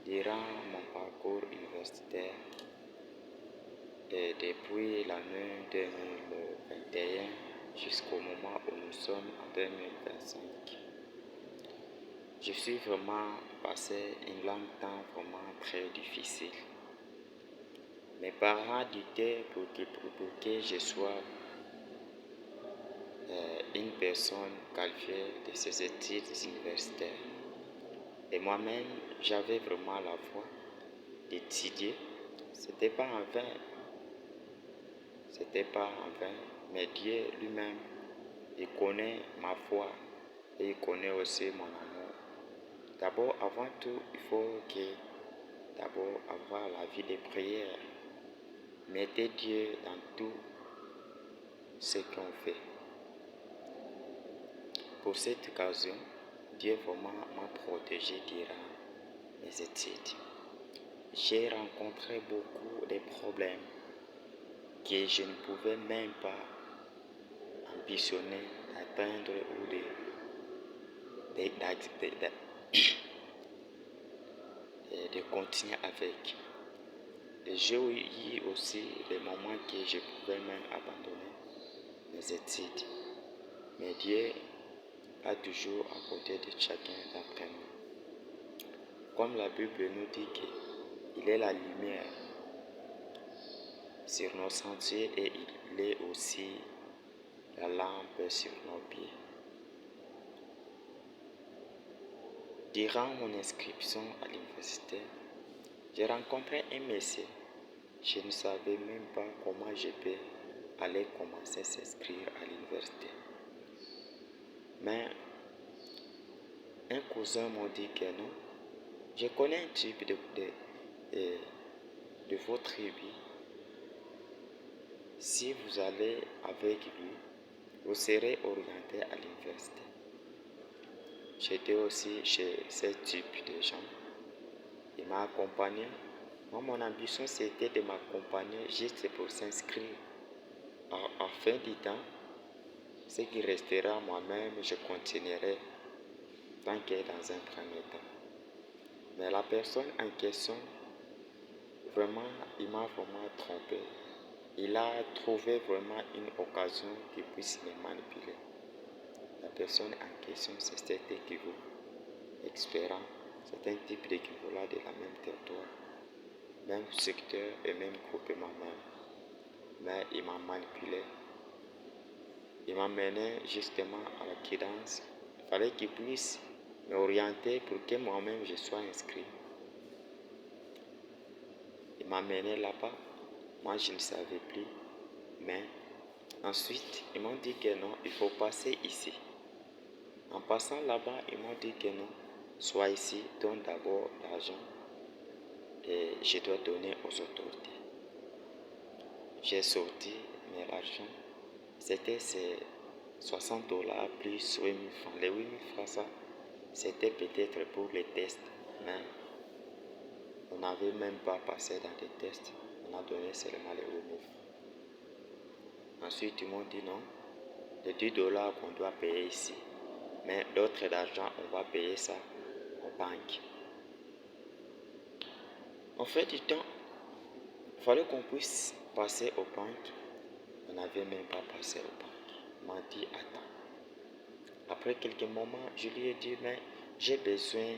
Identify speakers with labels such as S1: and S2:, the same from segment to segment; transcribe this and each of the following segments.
S1: Durant mon parcours universitaire, et depuis l'année 2021 jusqu'au moment où nous sommes en 2025, je suis vraiment passé un long temps vraiment très difficile. Mes parents disaient pour que je sois une personne qualifiée de ces études universitaires. Et moi-même, j'avais vraiment la foi d'étudier. C'était pas en vain. C'était pas en vain. Mais Dieu lui-même, il connaît ma foi et il connaît aussi mon amour. D'abord, avant tout, il faut d'abord avoir la vie de prière. Mettez Dieu dans tout ce qu'on fait. Pour cette occasion, Dieu vraiment m'a protégé durant mes études. J'ai rencontré beaucoup de problèmes que je ne pouvais même pas ambitionner d'atteindre ou de continuer avec. Et j'ai eu aussi des moments que je pouvais même abandonner mes études. Mais Dieu a toujours à côté de chacun d'entre nous. Comme la Bible nous dit qu'il est la lumière sur nos sentiers et il est aussi la lampe sur nos pieds. Durant mon inscription à l'université, j'ai rencontré un monsieur. Je ne savais même pas comment je peux aller commencer à s'inscrire à l'université. Mais un cousin m'a dit que non. Je connais un type de votre tribu. Si vous allez avec lui, vous serez orienté à l'université. J'étais aussi chez ce type de gens. Il m'a accompagné. Moi, mon ambition, c'était de m'accompagner juste pour s'inscrire. À fin du temps, ce qui restera moi-même, je continuerai tant que dans un premier temps. Mais la personne en question, vraiment, il m'a vraiment trompé. Il a trouvé vraiment une occasion qui puisse me manipuler. La personne en question, c'est cet équivaut expérant. C'est un type d'équivalent de la même territoire, même secteur et même groupement même. Mais il m'a manipulé. Il m'a mené justement à la guidance. Il fallait qu'il puisse m'orienter pour que moi-même je sois inscrit. Il m'a mené là-bas. Moi, je ne savais plus. Mais ensuite, ils m'ont dit que non, il faut passer ici. En passant là-bas, ils m'ont dit que non, sois ici, donne d'abord l'argent et je dois donner aux autorités. J'ai sorti, mais l'argent, c'était ces $60 plus 8 000 francs. Les 8 000 francs, ça, c'était peut-être pour les tests, mais on n'avait même pas passé dans des tests. On a donné seulement les 8 000 francs. Ensuite, ils m'ont dit non, les $10 qu'on doit payer ici, mais d'autres d'argent, on va payer ça aux banques. En fait, du temps, il fallait qu'on puisse passer aux banques. On n'avait même pas passé aux banques. On m'a dit attends. Après quelques moments, je lui ai dit mais j'ai besoin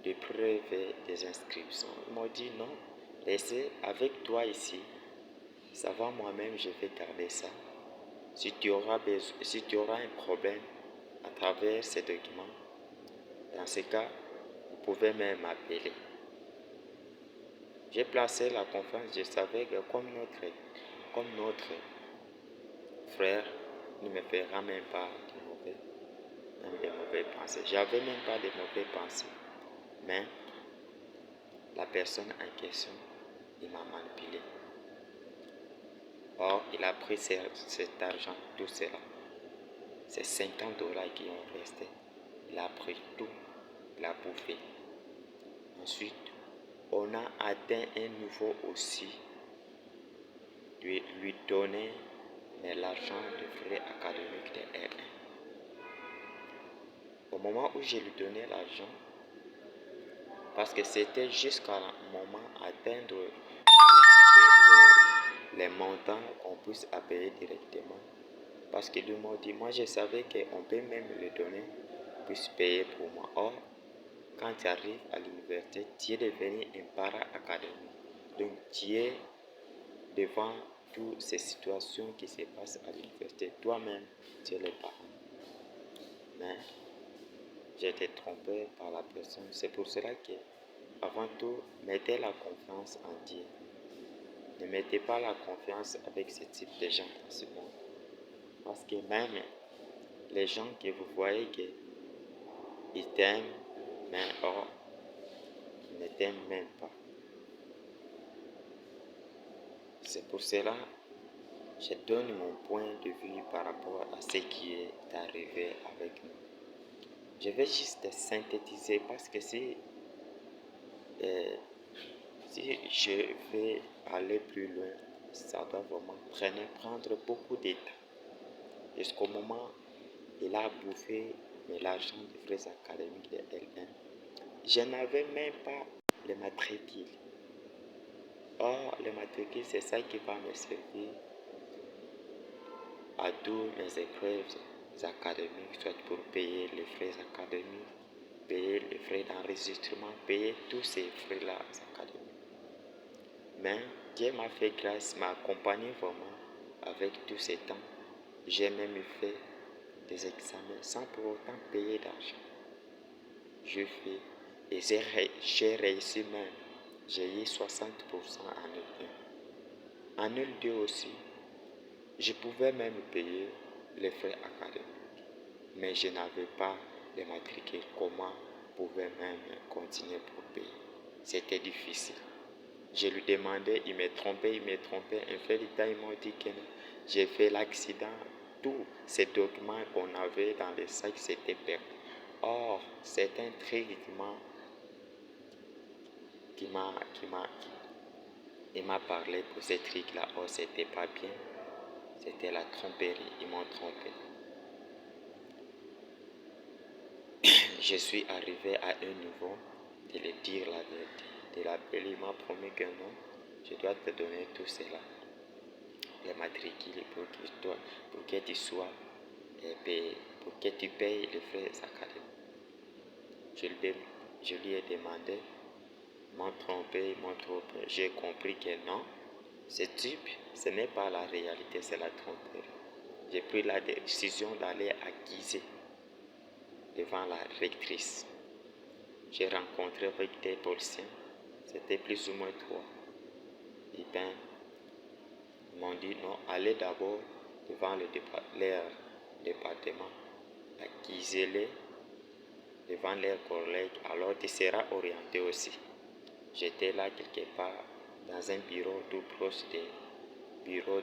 S1: de preuves et des inscriptions. Ils m'ont dit non, laissez avec toi ici. Ça va, moi-même, je vais garder ça. Si tu auras un problème à travers ces documents, dans ce cas, vous pouvez même m'appeler. J'ai placé la confiance, je savais que comme notre frère ne me fera même pas de mauvais pensées. J'avais même pas de mauvais pensées. Mais la personne en question, il m'a manipulé. Or, il a pris cet argent, tout cela. C'est $50 qui ont resté. Il a pris tout, il a bouffé. Ensuite, on a atteint un niveau aussi de lui donner l'argent de frais académiques de R1. Au moment où je lui donnais l'argent, Parce que c'était jusqu'à un moment atteindre les montants qu'on puisse payer directement. Parce que lui m'a dit, moi je savais qu'on peut même le donner, puisse payer pour moi. Or, quand tu arrives à l'université, tu es devenu un parent académique. Donc tu es devant toutes ces situations qui se passent à l'université. Toi-même, tu es le parent. Mais j'ai été trompé par la personne. C'est pour cela que, avant tout, mettez la confiance en Dieu. Ne mettez pas la confiance avec ce type de gens dans ce monde. Parce que même les gens que vous voyez qu'ils t'aiment, mais or, ils ne t'aiment même pas. C'est pour cela que je donne mon point de vue par rapport à ce qui est arrivé avec nous. Je vais juste synthétiser parce que si je vais aller plus loin, ça doit vraiment prendre beaucoup de temps. Jusqu'au moment où il a bouffé l'argent des frais académiques de L1. Je n'avais même pas le matricule. Or, le matricule, c'est ça qui va me servir à tous mes épreuves académiques, soit pour payer les frais académiques, payer les frais d'enregistrement, payer tous ces frais-là académiques. Mais Dieu m'a fait grâce, m'a accompagné vraiment avec tous ces temps. J'ai même fait des examens sans pour autant payer d'argent. Je fais et j'ai réussi même. J'ai eu 60% en L1. En L2 aussi, je pouvais même payer les frais académiques, mais je n'avais pas de matricule. Comment pouvais même continuer pour payer? C'était difficile. Je lui demandais, il me trompait. Un fait du temps, il m'a dit que j'ai fait l'accident. Tous ces documents qu'on avait dans les sacs, c'était perdu. Or, c'est un truc il m'a parlé pour ces trucs-là. Or, c'était pas bien. C'était la tromperie. Ils m'ont trompé. Je suis arrivé à un niveau de lui dire la vérité. De l'appeler, il m'a promis que non, je dois te donner tout cela. Les matricules pour que tu sois payé, pour que tu payes les frais académiques. Je lui ai demandé, m'ont trompé. J'ai compris que non, ce type, ce n'est pas la réalité, c'est la tromperie. J'ai pris la décision d'aller acquiser devant la rectrice. J'ai rencontré avec des policiers, c'était plus ou moins 3. Et bien, ils m'ont dit non, allez d'abord devant leur département, acquisez-les devant leurs collègues, alors tu seras orienté aussi. J'étais là quelque part dans un bureau tout proche des bureaux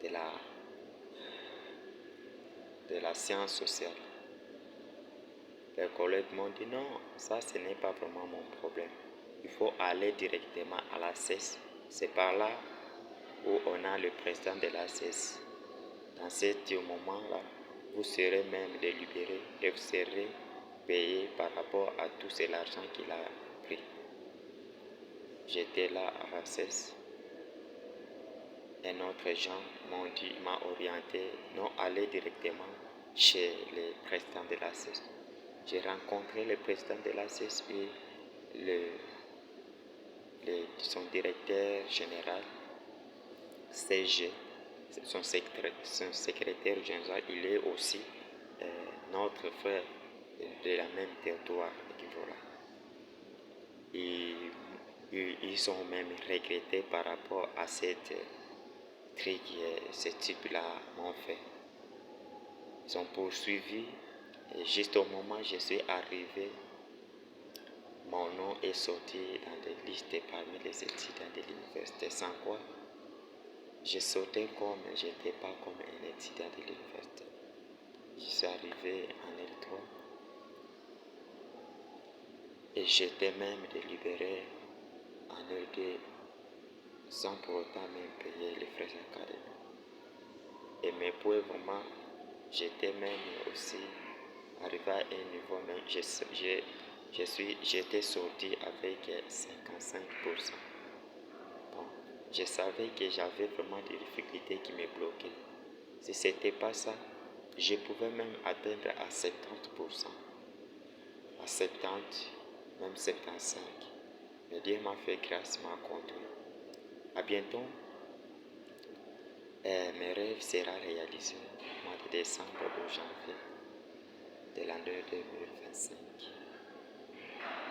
S1: de la science sociale. Les collègues m'ont dit non, ça ce n'est pas vraiment mon problème. Il faut aller directement à la CES. C'est par là où on a le président de la CES. Dans ce moment-là, vous serez même délibéré et vous serez payé par rapport à tout l'argent qu'il a pris. J'étais là à la CES. Un autre gens m'a orienté, non, aller directement chez le président de la CES. J'ai rencontré le président de la CES et son directeur général, CG, son secrétaire général, il est aussi notre frère de la même territoire. Et ils ont même regretté par rapport à cette truc que ce type-là m'ont fait. Ils ont poursuivi et juste au moment où je suis arrivé, mon nom est sorti dans des listes parmi les étudiants de l'université. Sans quoi, je sautais comme je n'étais pas comme un étudiant de l'université. Je suis arrivé en L3 et j'étais même délibéré en L2 sans pour autant même payer les frais académiques. Et mes points vraiment, j'étais même aussi arrivé à un niveau, mais j'étais sorti avec 55%. Bon, je savais que j'avais vraiment des difficultés qui me bloquaient. Si ce n'était pas ça, je pouvais même atteindre à 70%, à 70, même 75. Mais Dieu m'a fait grâce, m'a conduit. À bientôt, mes rêves seront réalisés au mois de décembre ou janvier de l'année 2025.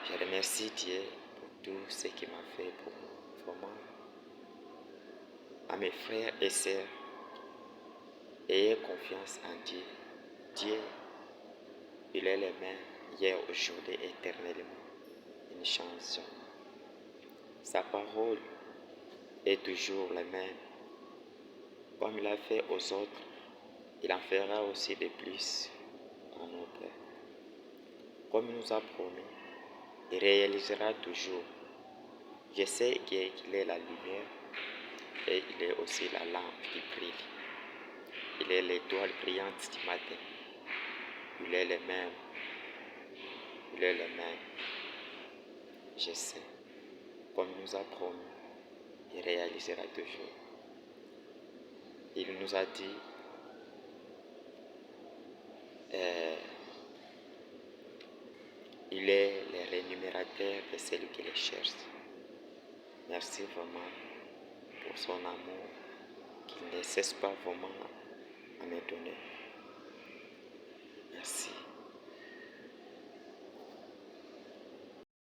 S1: Je remercie Dieu pour tout ce qu'il m'a fait pour moi. Vraiment, à mes frères et sœurs, ayez confiance en Dieu. Dieu, il est le même hier, aujourd'hui, éternellement. Il ne change jamais. Sa parole est toujours la même. Comme il a fait aux autres, il en fera aussi de plus à nos pères. Comme il nous a promis, il réalisera toujours. Je sais qu'il est la lumière et il est aussi la lampe qui brille. Il est l'étoile brillante du matin. Il est le même. Il est le même. Je sais. Comme il nous a promis, il réalisera toujours. Il nous a dit, il est le rémunérateur de celui qui le cherche. Merci vraiment pour son amour qu'il ne cesse pas vraiment à me donner. Merci.